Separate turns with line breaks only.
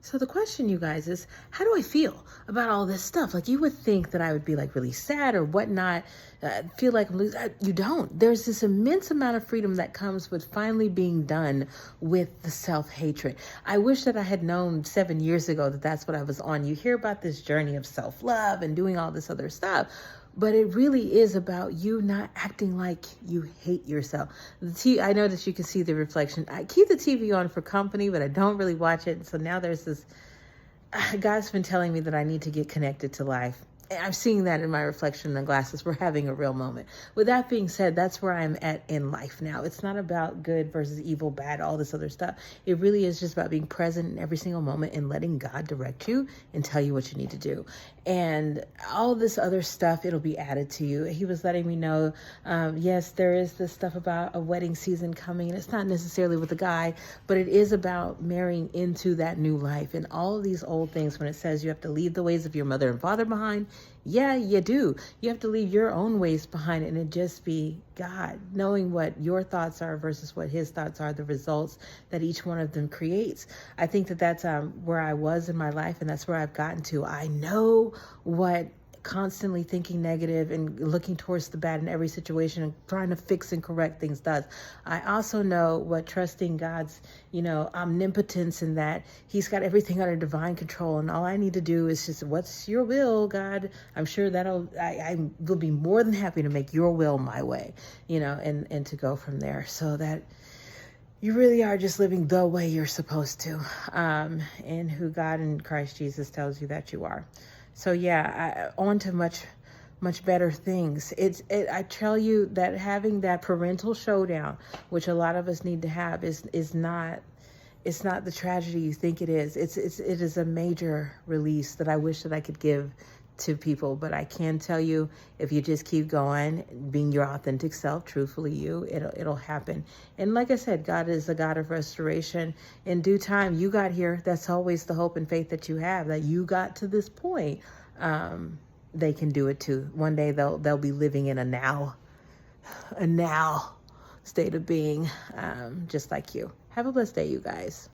So the question, you guys, is how do I feel about all this stuff? Like, you would think that I would be like really sad or whatnot, feel like I'm losing. You don't. There's this immense amount of freedom that comes with finally being done with the self-hatred. I wish that I had known 7 years ago that that's what I was on. You hear about this journey of self-love and doing all this other stuff. But it really is about you not acting like you hate yourself. I know that you can see the reflection. I keep the TV on for company, but I don't really watch it. So now there's this, God's been telling me that I need to get connected to life. I'm seeing that in my reflection in the glasses. We're having a real moment. With that being said, that's where I'm at in life now. It's not about good versus evil, bad, all this other stuff. It really is just about being present in every single moment and letting God direct you and tell you what you need to do. And all this other stuff, it'll be added to you. He was letting me know, yes, there is this stuff about a wedding season coming. And it's not necessarily with a guy, but it is about marrying into that new life. And all of these old things, when it says you have to leave the ways of your mother and father behind, yeah, you do. You have to leave your own ways behind and it just be God, knowing what your thoughts are versus what his thoughts are, the results that each one of them creates. I think that that's where I was in my life, and that's where I've gotten to. I know what constantly thinking negative and looking towards the bad in every situation and trying to fix and correct things does. I also know what trusting God's, omnipotence, in that he's got everything under divine control. And all I need to do is just, what's your will, God? I'm sure I will be more than happy to make your will my way, and to go from there, so that you really are just living the way you're supposed to, and who God in Christ Jesus tells you that you are. So yeah, on to much better things. I tell you that having that parental showdown, which a lot of us need to have, is not. It's not the tragedy you think it is. It is a major release that I wish that I could give to people. But I can tell you, if you just keep going, being your authentic self, truthfully you, it'll happen. And like I said, God is a God of restoration. In due time, you got here. That's always the hope and faith that you have, that you got to this point. They can do it too. One day they'll be living in a now state of being, just like you. Have a blessed day, you guys.